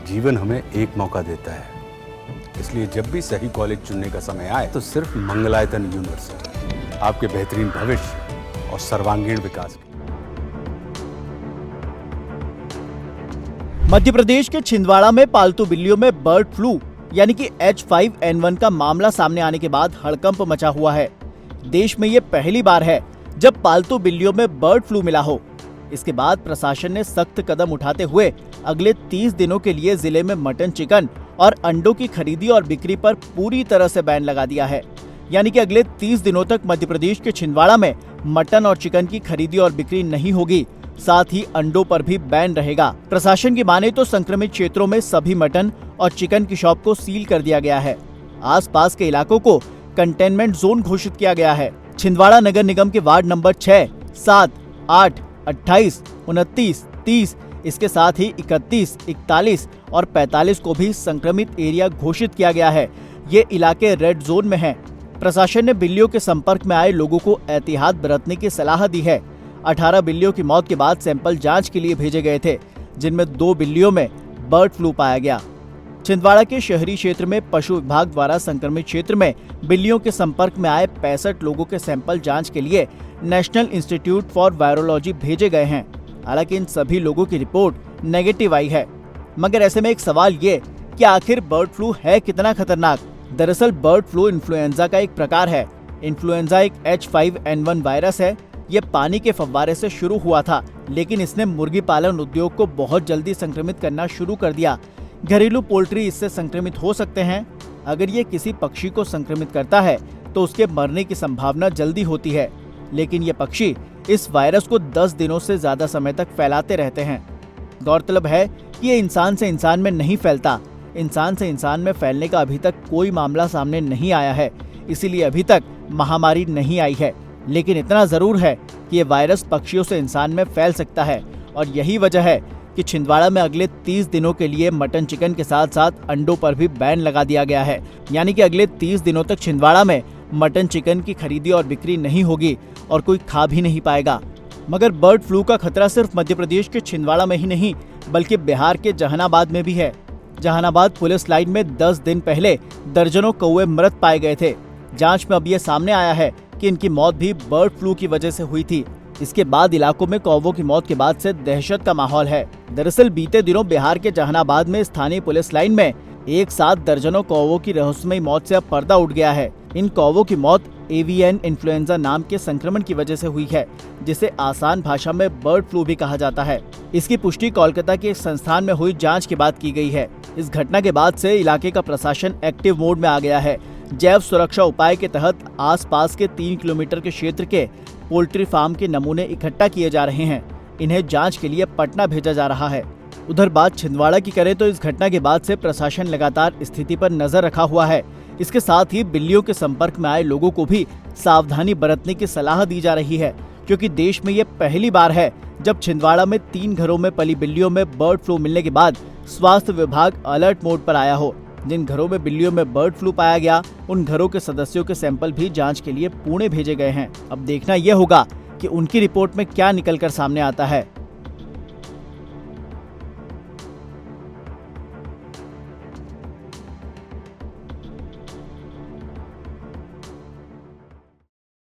जीवन हमें एक मौका देता है, इसलिए जब भी सही कॉलेज चुनने का समय आए तो सिर्फ मंगलायतन यूनिवर्सिटी आपके बेहतरीन भविष्य और सर्वांगीण विकास के। मध्य प्रदेश के छिंदवाड़ा में पालतू बिल्लियों में बर्ड फ्लू यानी कि H5N1 का मामला सामने आने के बाद हड़कंप मचा हुआ है। देश में ये पहली बार है जब पालतू बिल्लियों में बर्ड फ्लू मिला हो। इसके बाद प्रशासन ने सख्त कदम उठाते हुए अगले 30 दिनों के लिए जिले में मटन, चिकन और अंडों की खरीदी और बिक्री पर पूरी तरह से बैन लगा दिया है। यानी कि अगले 30 दिनों तक मध्य प्रदेश के छिंदवाड़ा में मटन और चिकन की खरीदी और बिक्री नहीं होगी, साथ ही अंडों पर भी बैन रहेगा। प्रशासन की माने तो संक्रमित क्षेत्रों में सभी मटन और चिकन की शॉप को सील कर दिया गया है। आसपास के इलाकों को कंटेनमेंट जोन घोषित किया गया है। छिंदवाड़ा नगर निगम के वार्ड नंबर 6, 7, 8, 28, 29, 30, इसके साथ ही 31, 41 और 45 को भी संक्रमित एरिया घोषित किया गया है। ये इलाके रेड जोन में हैं। प्रशासन ने बिल्लियों के संपर्क में आए लोगों को एहतियात बरतने की सलाह दी है। 18 बिल्लियों की मौत के बाद सैंपल जांच के लिए भेजे गए थे, जिनमें 2 बिल्लियों में बर्ड फ्लू पाया गया। छिंदवाड़ा के शहरी क्षेत्र में पशु विभाग द्वारा संक्रमित क्षेत्र में बिल्लियों के संपर्क में आए 65 लोगों के सैंपल जांच के लिए नेशनल इंस्टीट्यूट फॉर वायरोलॉजी भेजे गए हैं। हालांकि इन सभी लोगों की रिपोर्ट नेगेटिव आई है। मगर ऐसे में एक सवाल ये कि आखिर बर्ड फ्लू है कितना खतरनाक? दरअसल बर्ड फ्लू इन्फ्लुएंजा का एक प्रकार है। इन्फ्लुएंजा एक H5N1 वायरस है। ये पानी के फव्वारे से शुरू हुआ था, लेकिन इसने मुर्गी पालन उद्योग को बहुत जल्दी संक्रमित करना शुरू कर दिया। घरेलू पोल्ट्री इससे संक्रमित हो सकते हैं। अगर ये किसी पक्षी को संक्रमित करता है तो उसके मरने की संभावना जल्दी होती है, लेकिन ये पक्षी इस वायरस को 10 दिनों से ज्यादा समय तक फैलाते रहते हैं। गौरतलब है कि ये इंसान से इंसान में नहीं फैलता। इंसान से इंसान में फैलने का अभी तक कोई मामला सामने नहीं आया है, इसीलिए अभी तक महामारी नहीं आई है। लेकिन इतना जरूर है कि ये वायरस पक्षियों से इंसान में फैल सकता है, और यही वजह है कि छिंदवाड़ा में अगले 30 दिनों के लिए मटन, चिकन के साथ साथ अंडों पर भी बैन लगा दिया गया है। यानी कि अगले 30 दिनों तक छिंदवाड़ा में मटन, चिकन की खरीदी और बिक्री नहीं होगी और कोई खा भी नहीं पाएगा। मगर बर्ड फ्लू का खतरा सिर्फ मध्य प्रदेश के छिंदवाड़ा में ही नहीं, बल्कि बिहार के जहानाबाद में भी है। जहानाबाद पुलिस लाइन में 10 दिन पहले दर्जनों कौवे मृत पाए गए थे। जांच में अब ये सामने आया है कि इनकी मौत भी बर्ड फ्लू की वजह से हुई थी। इसके बाद इलाकों में कौवों की मौत के बाद से दहशत का माहौल है। दरअसल बीते दिनों बिहार के जहानाबाद में स्थानीय पुलिस लाइन में एक साथ दर्जनों कौवों की रहस्यमयी मौत से अब पर्दा उठ गया है। इन कौवों की मौत एवियन इन्फ्लुएंजा नाम के संक्रमण की वजह से हुई है, जिसे आसान भाषा में बर्ड फ्लू भी कहा जाता है। इसकी पुष्टि कोलकाता के एक संस्थान में हुई जांच के बाद की गई है। इस घटना के बाद से इलाके का प्रशासन एक्टिव मोड में आ गया है। जैव सुरक्षा उपाय के तहत आसपास के 3 किलोमीटर के क्षेत्र के पोल्ट्री फार्म के नमूने इकट्ठा किए जा रहे हैं। इन्हें जांच के लिए पटना भेजा जा रहा है। उधर बात छिंदवाड़ा की करें तो इस घटना के बाद से प्रशासन लगातार स्थिति पर नजर रखा हुआ है। इसके साथ ही बिल्लियों के संपर्क में आए लोगों को भी सावधानी बरतने की सलाह दी जा रही है, क्योंकि देश में ये पहली बार है जब छिंदवाड़ा में 3 घरों में पली बिल्लियों में बर्ड फ्लू मिलने के बाद स्वास्थ्य विभाग अलर्ट मोड पर आया हो। जिन घरों में बिल्लियों में बर्ड फ्लू पाया गया, उन घरों के सदस्यों के सैंपल भी जांच के लिए पुणे भेजे गए हैं। अब देखना यह होगा कि उनकी रिपोर्ट में क्या निकलकर सामने आता है।